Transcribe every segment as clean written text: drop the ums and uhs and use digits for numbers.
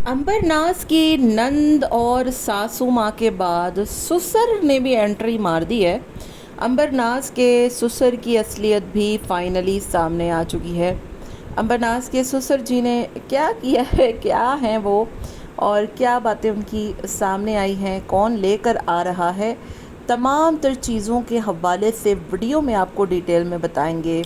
अंबर नाज की नंद और सासू माँ के बाद ससुर ने भी एंट्री मार दी है। अंबर नाज के ससुर की असलियत भी फाइनली सामने आ चुकी है। अंबर नाज के ससुर जी ने क्या किया है, क्या हैं वो, और क्या बातें उनकी सामने आई हैं, कौन लेकर आ रहा है, तमाम तर चीज़ों के हवाले से वीडियो में आपको डिटेल में बताएंगे।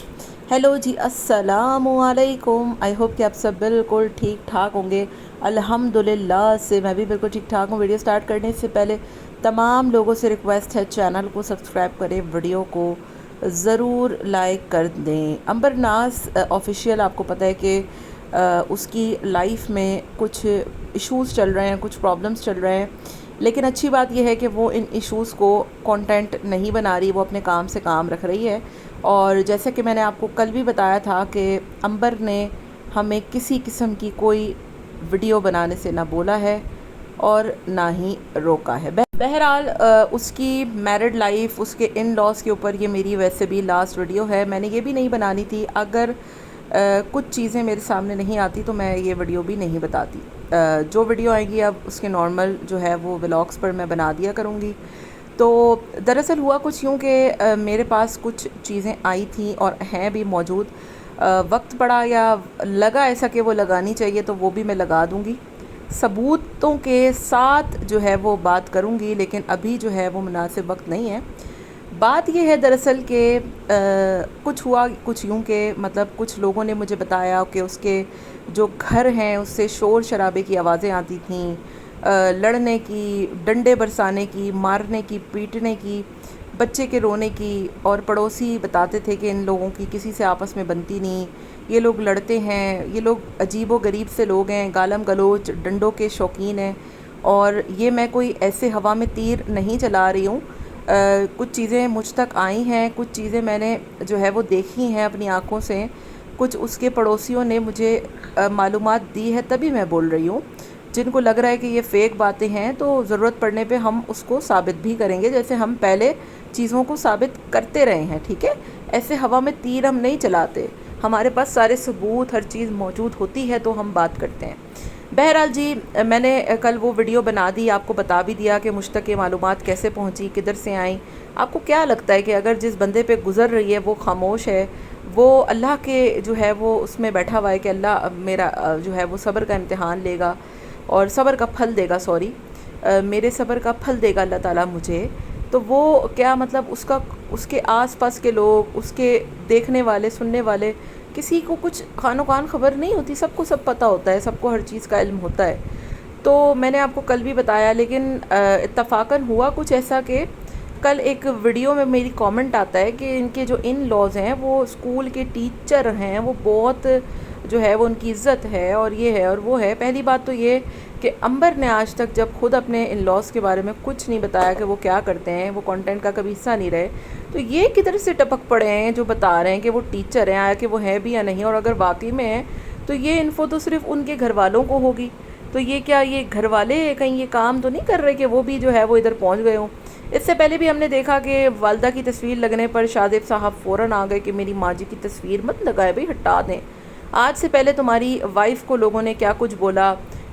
हेलो जी, अस्सलामु अलैकुम। आई होप कि आप सब बिल्कुल ठीक ठाक होंगे। अल्हम्दुलिल्लाह से मैं भी बिल्कुल ठीक ठाक हूँ। वीडियो स्टार्ट करने से पहले तमाम लोगों से रिक्वेस्ट है, चैनल को सब्सक्राइब करें, वीडियो को ज़रूर लाइक कर दें। अंबर नाज ऑफिशियल, आपको पता है कि उसकी लाइफ में कुछ इश्यूज़ चल रहे हैं, कुछ प्रॉब्लम्स चल रहे हैं, लेकिन अच्छी बात यह है कि वो इन इश्यूज़ को कंटेंट नहीं बना रही, वो अपने काम से काम रख रही है। और जैसे कि मैंने आपको कल भी बताया था कि अंबर ने हमें किसी किस्म की कोई वीडियो बनाने से ना बोला है और ना ही रोका है। बहरहाल उसकी मैरिड लाइफ, उसके इन लॉज के ऊपर ये मेरी वैसे भी लास्ट वीडियो है। मैंने ये भी नहीं बनानी थी, अगर कुछ चीज़ें मेरे सामने नहीं आती तो मैं ये वीडियो भी नहीं बताती। जो वीडियो आएगी अब उसके नॉर्मल जो है वो व्लॉग्स पर मैं बना दिया करूँगी। तो दरअसल हुआ कुछ यूँ कि मेरे पास कुछ चीज़ें आई थी और हैं भी मौजूद। वक्त पड़ा या लगा ऐसा कि वो लगानी चाहिए तो वो भी मैं लगा दूँगी, सबूतों के साथ जो है वो बात करूँगी, लेकिन अभी जो है वो मुनासिब वक्त नहीं है। बात ये है दरअसल कि कुछ हुआ कुछ यूँ कि मतलब कुछ लोगों ने मुझे बताया कि उसके जो घर हैं उससे शोर शराबे की आवाज़ें आती थीं, लड़ने की, डंडे बरसाने की, मारने की, पीटने की, बच्चे के रोने की, और पड़ोसी बताते थे कि इन लोगों की किसी से आपस में बनती नहीं, ये लोग लड़ते हैं, ये लोग अजीबो गरीब से लोग हैं, गालम गलोच डंडों के शौकीन हैं। और ये मैं कोई ऐसे हवा में तीर नहीं चला रही हूँ। कुछ चीज़ें मुझ तक आई हैं, कुछ चीज़ें मैंने जो है वो देखी हैं अपनी आँखों से, कुछ उसके पड़ोसियों ने मुझे मालूमात दी है, तभी मैं बोल रही हूँ। जिनको लग रहा है कि ये फ़ेक बातें हैं तो ज़रूरत पड़ने पे हम उसको साबित भी करेंगे, जैसे हम पहले चीज़ों को साबित करते रहे हैं, ठीक है। ऐसे हवा में तीर हम नहीं चलाते, हमारे पास सारे सबूत, हर चीज़ मौजूद होती है तो हम बात करते हैं। बहरहाल जी, मैंने कल वो वीडियो बना दी, आपको बता भी दिया कि मुझ तक ये मालूमात कैसे पहुंची, किधर से आई। आपको क्या लगता है कि अगर जिस बंदे पे गुज़र रही है वो खामोश है, वो अल्लाह के जो है वो उसमें बैठा हुआ है कि अल्लाह मेरा जो है वो सब्र का इम्तिहान लेगा और सब्र का फल देगा, सॉरी, मेरे सब्र का फल देगा अल्लाह ताला मुझे, तो वो क्या मतलब उसका, उसके आसपास के लोग, उसके देखने वाले, सुनने वाले, किसी को कुछ खानो खान खबर नहीं होती, सबको सब पता होता है, सबको हर चीज़ का इल्म होता है। तो मैंने आपको कल भी बताया, लेकिन इत्तफाकन हुआ कुछ ऐसा कि कल एक वीडियो में मेरी कमेंट आता है कि इनके जो इन लॉज हैं वो स्कूल के टीचर हैं, वो बहुत जो है वो उनकी इज़्ज़त है और ये है और वो है। पहली बात तो ये कि अंबर ने आज तक जब खुद अपने इन लॉज के बारे में कुछ नहीं बताया कि वो क्या करते हैं, वो कंटेंट का कभी हिस्सा नहीं रहे, तो ये किधर से टपक पड़े हैं जो बता रहे हैं कि वो टीचर हैं, आया कि वो है भी या नहीं, और अगर वाकई में है तो ये इन्फो तो सिर्फ उनके घर वालों को होगी। तो ये क्या ये घर वाले कहीं ये काम तो नहीं कर रहे कि वो भी जो है वो इधर पहुंच गए हों। इससे पहले भी हमने देखा कि वालदा की तस्वीर लगने पर शादिब साहब फ़ौरन आ गए कि मेरी माँ जी की तस्वीर मत लगाए भाई, हटा दें। आज से पहले तुम्हारी वाइफ को लोगों ने क्या कुछ बोला,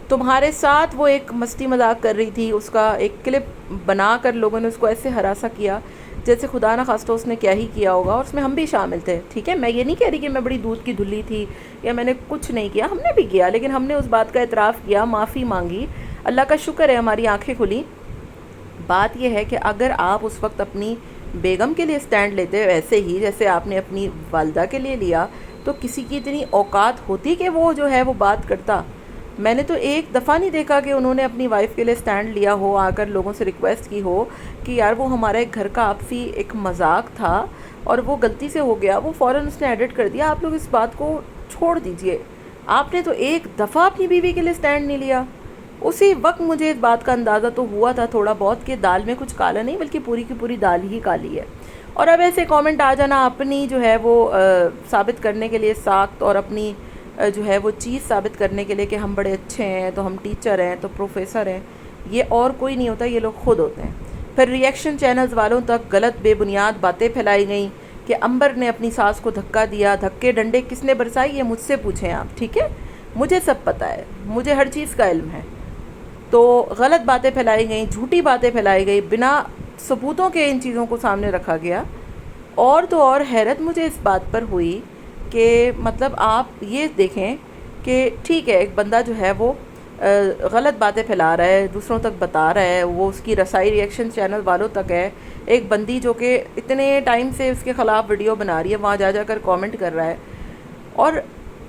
तुम्हारे साथ वो एक मस्ती मजाक कर रही थी, उसका एक क्लिप बना कर लोगों ने उसको ऐसे हरासा किया जैसे खुदा ना खास्ता उसने क्या ही किया होगा, और उसमें हम भी शामिल थे, ठीक है। मैं ये नहीं कह रही कि मैं बड़ी दूध की धुल्ली थी या मैंने कुछ नहीं किया, हमने भी किया, लेकिन हमने उस बात का एतराफ़ किया, माफ़ी मांगी, अल्लाह का शुक्र है हमारी आंखें खुली। बात यह है कि अगर आप उस वक्त अपनी बेगम के लिए स्टैंड लेते ऐसे ही जैसे आपने अपनी वालदा के लिए लिया, तो किसी की इतनी औकात होती कि वो जो है वो बात करता। मैंने तो एक दफ़ा नहीं देखा कि उन्होंने अपनी वाइफ के लिए स्टैंड लिया हो, आकर लोगों से रिक्वेस्ट की हो कि यार वो हमारे घर का आपसी एक मजाक था और वो गलती से हो गया, वो फ़ौरन उसने एडिट कर दिया, आप लोग इस बात को छोड़ दीजिए। आपने तो एक दफ़ा अपनी बीवी के लिए स्टैंड नहीं लिया। उसी वक्त मुझे इस बात का अंदाज़ा तो हुआ था थोड़ा बहुत कि दाल में कुछ काला नहीं बल्कि पूरी की पूरी दाल ही काली है। और अब ऐसे कमेंट आ जाना अपनी जो है वो साबित करने के लिए साख्त, और अपनी जो है वो चीज़ साबित करने के लिए कि हम बड़े अच्छे हैं, तो हम टीचर हैं, तो प्रोफेसर हैं, ये और कोई नहीं होता, ये लोग खुद होते हैं। फिर रिएक्शन चैनल्स वालों तक गलत बेबुनियाद बातें फैलाई गई कि अंबर ने अपनी सास को धक्का दिया, धक्के डंडे किसने बरसाई, ये मुझसे पूछें आप, ठीक है। مجھے سب پتہ ہے، مجھے ہر چیز کا علم ہے. تو غلط باتیں پھیلائی گئیں، جھوٹی باتیں پھیلائی گئی، بنا ثبوتوں کے ان چیزوں کو سامنے رکھا گیا. اور تو اور حیرت مجھے اس بات پر ہوئی کہ مطلب آپ یہ دیکھیں کہ ٹھیک ہے ایک بندہ جو ہے وہ غلط باتیں پھیلا رہا ہے، دوسروں تک بتا رہا ہے، وہ اس کی رسائی ریئیکشن چینل والوں تک ہے. ایک بندی جو کہ اتنے ٹائم سے اس کے خلاف ویڈیو بنا رہی ہے، وہاں جا کر کامنٹ کر رہا ہے، اور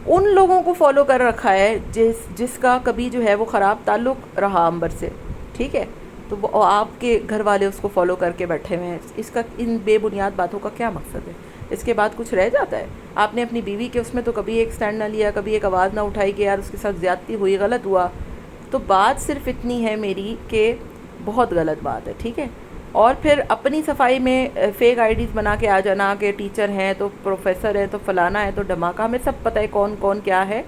ان لوگوں کو فالو کر رکھا ہے جس کا کبھی جو ہے وہ خراب تعلق رہا امبر سے. ٹھیک ہے، تو وہ آپ کے گھر والے اس کو فالو کر کے بیٹھے ہوئے ہیں. اس کا ان بے بنیاد باتوں کا کیا مقصد ہے؟ اس کے بعد کچھ رہ جاتا ہے؟ آپ نے اپنی بیوی کے اس میں تو کبھی ایک سٹینڈ نہ لیا، کبھی ایک آواز نہ اٹھائی کہ یار اس کے ساتھ زیادتی ہوئی، غلط ہوا. تو بات صرف اتنی ہے میری کہ بہت غلط بات ہے. ٹھیک ہے، اور پھر اپنی صفائی میں فیک آئی ڈیز بنا کے آ جانا کہ ٹیچر ہیں تو پروفیسر ہیں تو فلانا ہے تو دھماکہ. ہمیں سب پتہ ہے کون کون کیا ہے،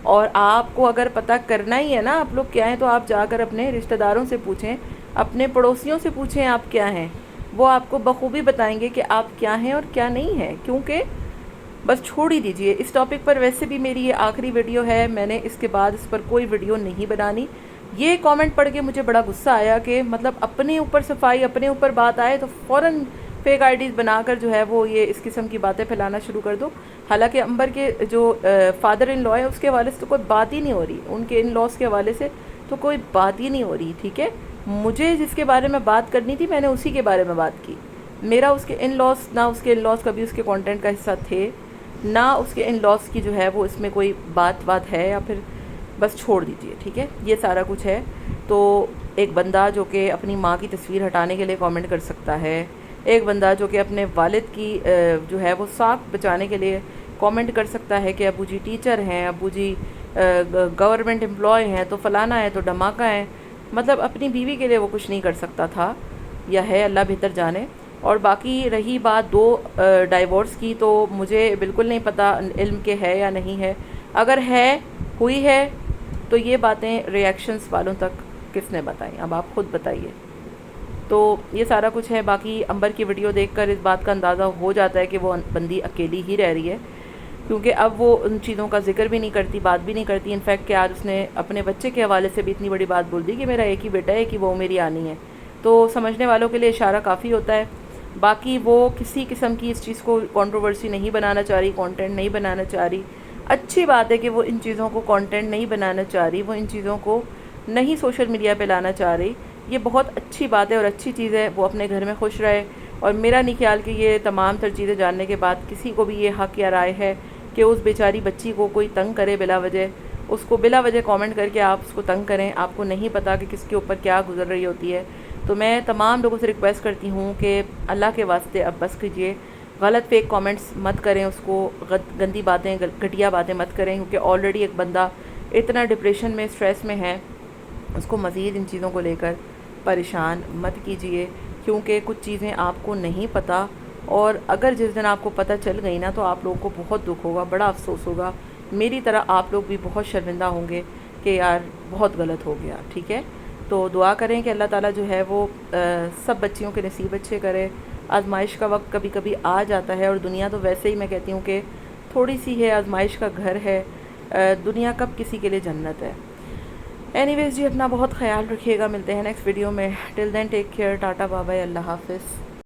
اور آپ کو اگر پتہ کرنا ہی ہے نا آپ لوگ کیا ہیں، تو آپ جا کر اپنے رشتہ داروں سے پوچھیں، اپنے پڑوسیوں سے پوچھیں آپ کیا ہیں. وہ آپ کو بخوبی بتائیں گے کہ آپ کیا ہیں اور کیا نہیں ہیں. کیونکہ بس چھوڑ ہی دیجئے اس ٹاپک پر. ویسے بھی میری یہ آخری ویڈیو ہے، میں نے اس کے بعد اس پر کوئی ویڈیو نہیں بنانی. یہ کامنٹ پڑھ کے مجھے بڑا غصہ آیا کہ مطلب اپنے اوپر صفائی، اپنے اوپر بات آئے تو فوراً فیک آئی ڈیز بنا کر جو ہے وہ یہ اس قسم کی باتیں پھیلانا شروع کر دو. حالانکہ امبر کے جو فادر ان لا ہے اس کے حوالے سے تو کوئی بات ہی نہیں ہو رہی، ان کے ان لاس کے حوالے سے تو کوئی بات ہی نہیں ہو رہی. ٹھیک ہے، مجھے جس کے بارے میں بات کرنی تھی میں نے اسی کے بارے میں بات کی. میرا اس کے ان لاس، نہ اس کے ان لاس کبھی اس کے کانٹینٹ کا حصہ تھے، نہ اس کے ان لاس کی جو ہے وہ اس میں کوئی بات ہے، یا پھر بس چھوڑ دیجئے. ٹھیک ہے، یہ سارا کچھ ہے. تو ایک بندہ جو کہ اپنی ماں کی تصویر ہٹانے کے لیے کامنٹ کر سکتا ہے، ایک بندہ جو کہ اپنے والد کی جو ہے وہ ساکھ بچانے کے لیے کامنٹ کر سکتا ہے کہ ابو جی ٹیچر ہیں، ابو جی گورنمنٹ امپلائی ہیں تو فلانا ہے تو دھماکہ ہے. مطلب اپنی بیوی کے لیے وہ کچھ نہیں کر سکتا تھا یا ہے، اللہ بہتر جانے. اور باقی رہی بات 2 ڈائیورس کی، تو مجھے بالکل نہیں پتہ علم کے ہے یا نہیں ہے. اگر ہے، ہوئی ہے، تو یہ باتیں ریئیکشنز والوں تک کس نے بتائیں؟ اب آپ خود بتائیے. تو یہ سارا کچھ ہے. باقی امبر کی ویڈیو دیکھ کر اس بات کا اندازہ ہو جاتا ہے کہ وہ بندی اکیلی ہی رہ رہی ہے، کیونکہ اب وہ ان چیزوں کا ذکر بھی نہیں کرتی، بات بھی نہیں کرتی. انفیکٹ کہ آج اس نے اپنے بچے کے حوالے سے بھی اتنی بڑی بات بول دی کہ میرا ایک ہی بیٹا ہے کہ وہ میری آنی ہے. تو سمجھنے والوں کے لیے اشارہ کافی ہوتا ہے. باقی وہ کسی قسم کی اس چیز کو کنٹروورسی نہیں بنانا چاہ رہی، کانٹینٹ نہیں بنانا چاہ رہی. اچھی بات ہے کہ وہ ان چیزوں کو کانٹینٹ نہیں بنانا چاہ رہی، وہ ان چیزوں کو نہیں سوشل میڈیا پہ لانا چاہ رہی. یہ بہت اچھی بات ہے اور اچھی چیز ہے. وہ اپنے گھر میں خوش رہے، اور میرا نہیں خیال کہ یہ تمام تر چیزیں جاننے کے بعد کسی کو بھی یہ حق یا رائے ہے کہ اس بیچاری بچی کو کوئی تنگ کرے بلا وجہ، اس کو بلا وجہ کامنٹ کر کے آپ اس کو تنگ کریں. آپ کو نہیں پتہ کہ کس کے اوپر کیا گزر رہی ہوتی ہے. تو میں تمام لوگوں سے ریکویسٹ کرتی ہوں کہ اللہ کے واسطے اب بس کیجئے، غلط فیک کامنٹس مت کریں، اس کو گندی باتیں، گھٹیا باتیں مت کریں. کیونکہ آلریڈی ایک بندہ اتنا ڈپریشن میں، اسٹریس میں ہے، اس کو مزید ان چیزوں کو لے کر پریشان مت کیجئے. کیونکہ کچھ چیزیں آپ کو نہیں پتہ، اور اگر جس دن آپ کو پتہ چل گئی نا تو آپ لوگوں کو بہت دکھ ہوگا، بڑا افسوس ہوگا. میری طرح آپ لوگ بھی بہت شرمندہ ہوں گے کہ یار بہت غلط ہو گیا. ٹھیک ہے، تو دعا کریں کہ اللہ تعالیٰ جو ہے وہ سب بچیوں کے نصیب اچھے کرے. آزمائش کا وقت کبھی کبھی آ جاتا ہے، اور دنیا تو ویسے ہی میں کہتی ہوں کہ تھوڑی سی ہے، آزمائش کا گھر ہے. دنیا کب کسی کے لیے جنت ہے. اینی ویز جی، اپنا بہت خیال رکھیے گا. ملتے ہیں نیکسٹ ویڈیو میں. ٹل دین ٹیک کیئر. ٹاٹا بابائے، اللہ حافظ.